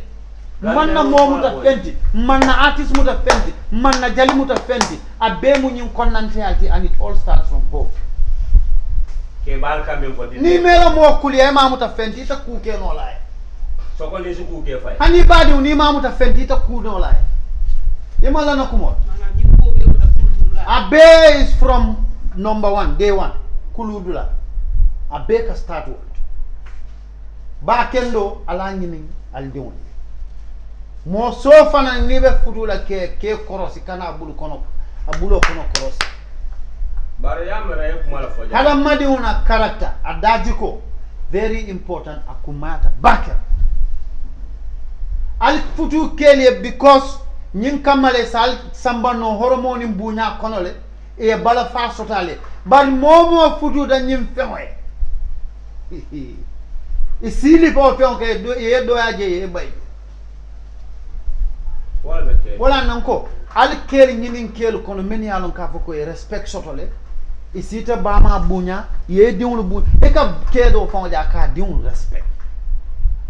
man na momuta fenti man na artist muta fenti man na jali muta fenti abe mu nyin konnante alti and it all starts from home ke bal ka men fodi ni mela mo kuliya mamuta fenti ta ku ke no lay so ko lesu ku ke fay hani badi ni mamuta fenti ta ku no lay yemala na kumo abe is from number 1 day 1 kuludula abe ka start world ba kendo ala nyini aldiwon mo so fana ni be futula ke korosi kana bulu kono abulo kono korosi bare yamara yakuma foja hada madi una character adajiko very important akumata baker al futu kele because nyin kamale sal sambano hormone bunya konole e bala fa sotale bar momo futu da nyim fewe e sili po feon ke do e do aje e bay wala nanko al kel nyinin kel kono men yalon ka fako e respect sotole e sita bama bunya ye diwul bu e ka kedo fon ja ka diwul respect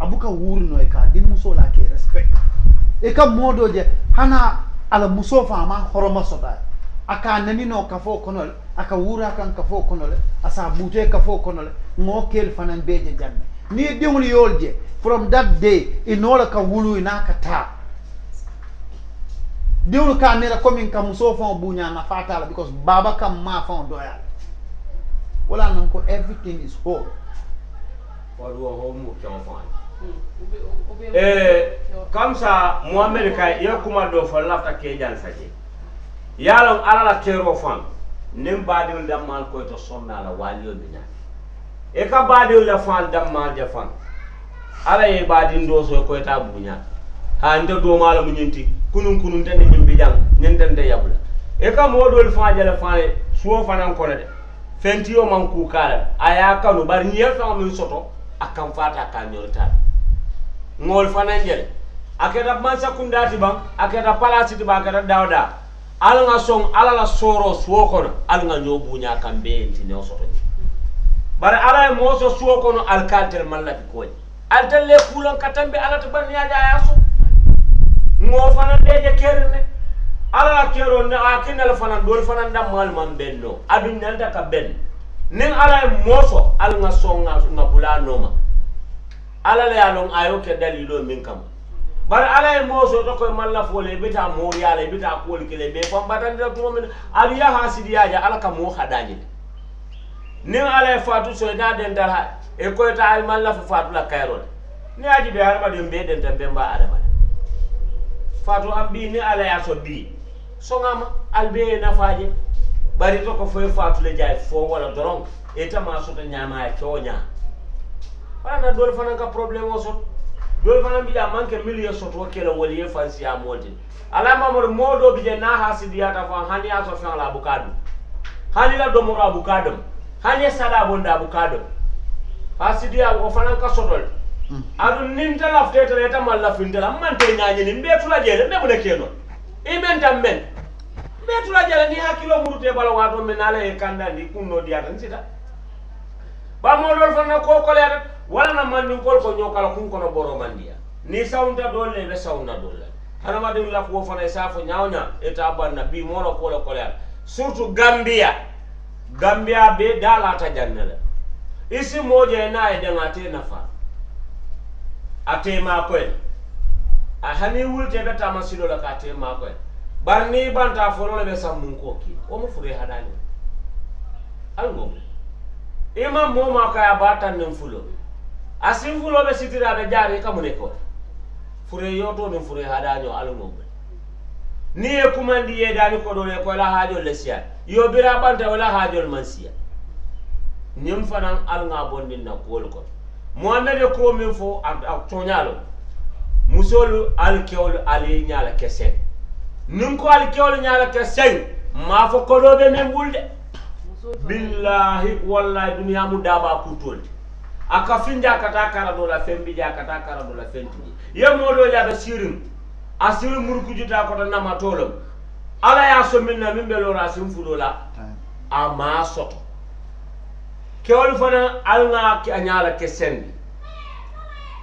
abuka wurno e ka di muso la ke respect e ka modo je hana ala muso fa ma horoma sota aka nani no ka fo konol aka wura kan ka fo konol asa bute ka fo konol ngo kel fanan beje janne ni diwul yolje from that day inola ka wulu ina ka ta diwul ka mera komin ka muso fa bunya na fatala because baba kam ma fa doya wala nan ko everything is whole wadu ho mu kan fa comme ça Mohamed kay yakuma do fa lafta ke jan saje yalon alala kero fan nim badil damal ko to sonna la waliyo binya e ka badil la fan damal ja fan ala e badin do so ko ta bunya ha nda do mala mu nyinti kunun tan nyim bi jang nyenten de yabula e ka modol fa jala fan so fanan ko de fentiyo man ku kala aya kanu bar nyer fa min soto akam fata ka nyorta ngol fanangel akeda mansa kundati bang akeda palasi tiba akeda dawda ala nga song ala la soro suokono ala nga nyobunya kambe enti ne soto bare ala mo so suokono al kantel mallati koy al talle kulan katambe ala to ban yaaja yaso ngo fana deje kerne ala la kero ne akina la fana dol fana dam mal man benno adun nalta ka ben nin ala moso al nga songa nga bula noma ala le alon ayo ke dalilo min kam bar ala moso to ko malla fole bita moriya le bita ko kele be fam batan da to min al ya hasidiya ja ala ka mo hadani nin ala fatu so da den dal e ko ta al malla fatu la kayrol ni aji be harma de be den tan be ba adama fatu am bi ni ala ya so bi so ngama al be na faje bari to ko foy fatu le jay fo wala doron e tama so to nyama e tonya wala dol fana ka problème o so dol fana bi da manke million so to kele wali e fansi ya modin ala mamor modo bi je na hasidiya ta fa hani ya so fa la bukadu hani la do mo abukadum hani sada bonda abukadum hasidiya o fana ka so dol adu ninta lafte to eta mal lafintela man te nyaani ni mbetu la jele me bune keno e men tam men mbetu la jele ni hakilo murute bala wato men ala e kanda ni kunno diata nsita ba mo dol fana ko ko le wala na man ni kol ko nyokala kun kono boro mandia ni sawnta dole be sawna dole hana ma de la ko fana safo nyaawnya eta banna bi mo no ko le surtout Gambia be dala ta jannala isi moje na e de ngate nafa atema ko a hani wulte be tamasilo la ka atema ko barni banta folo be sammun ko ki o mo fure hadani algo imam mo ma ka abatan nen fulo asim fulo be sitira be jare kamune ko fure yoto nen fure hadanyo algo ni e kumandi ye dani ko dole ko la hajo le sia yo bira banta wala hajo mansia nyim fanan alnga bondin na ko Muhammad ko min fo ak tonyalo musolu alkewol ali nyala kesen nin ko alkewol nyala kesen ma fo ko do be men bulde billahi wallahi dunya mu daba kutol aka finja kata kara do la fembi ja kata kara do la fenti ye modo ja be sirin asiru murkujuta ko na matolom ala ya so minna min be lora sim fudola ama soto kewol fana alnga ki anyala kesendi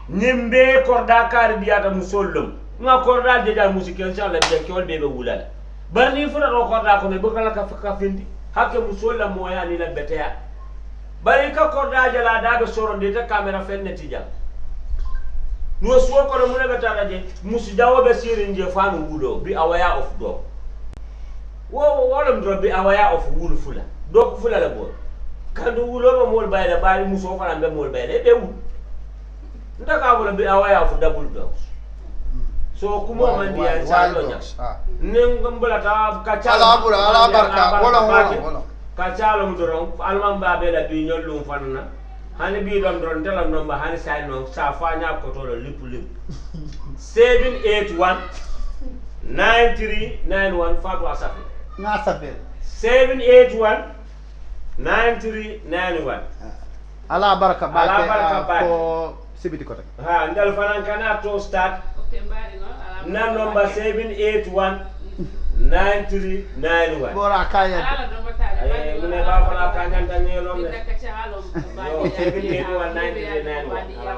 nimbe korda kar biata musollum nga korda deja musikel sa la be kewol be wulala barni funa ro korda ko ne bokala ka findi hakke musolla moya ni la beteya bari ka korda jala da be soronde ta camera fenne tija no so ko no mun be taraje musu jawo be sirin je fanu wudo bi awaya of do wo wolum do bi awaya of wulu fula do ko fula la bo kandu wulo mo mol bayda bari muso fana be mol bayda be wu ndaka wala be awaya of double dogs so kuma man dia chalonya nengambula ta kachala ala barka wala kachala mudoro alman babe la bi nyolum fanana hani bi don don tela nomba hani say no sa fanya ko to lipu 781 9391 fatu asafi ngasafe 781 9391 ala baraka bake ko sibiti ko ha ndal fanan kana to start na number 781 9391 bora kaya mune ba fala kanya tanye lo me 781 9391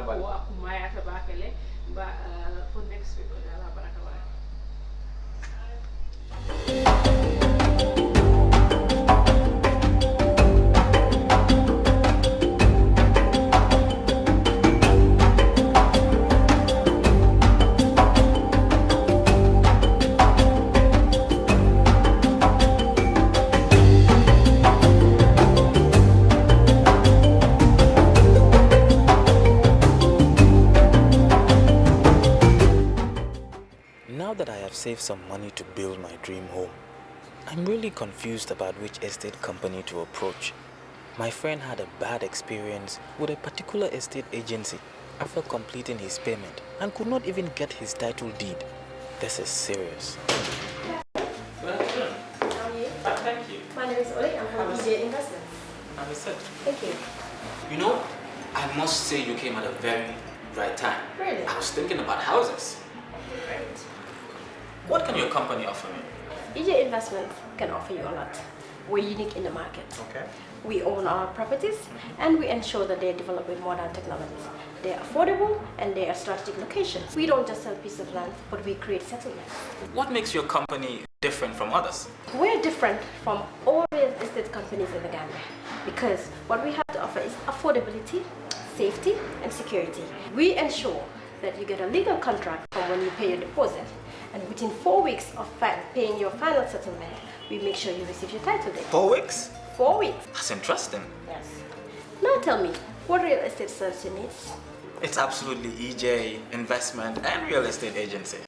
Save some money to build my dream home. I'm really confused about which estate company to approach. My friend had a bad experience with a particular estate agency after completing his payment and could not even get his title deed. This is serious. How are you? Thank you. My name is Oli. I'm from EJ Investments. I'm set. Thank you. You know, I must say you came at a very right time. Really? I was thinking about houses. Right. What can your company offer me? EJ Investments can offer you a lot. We're unique in the market. Okay. We own our properties and we ensure that they're developed with modern technologies. They're affordable and they are strategic locations. We don't just sell pieces of land, but we create settlements. What makes your company different from others? We're different from all real estate companies in the Gambia because what we have to offer is affordability, safety, and security. We ensure that you get a legal contract from when you pay your deposit, and within 4 weeks of paying your final settlement, we make sure you receive your title deed. 4 weeks? 4 weeks. That's interesting. Yes. Now tell me, what real estate service you need? It's absolutely EJ, investment, and real estate agency.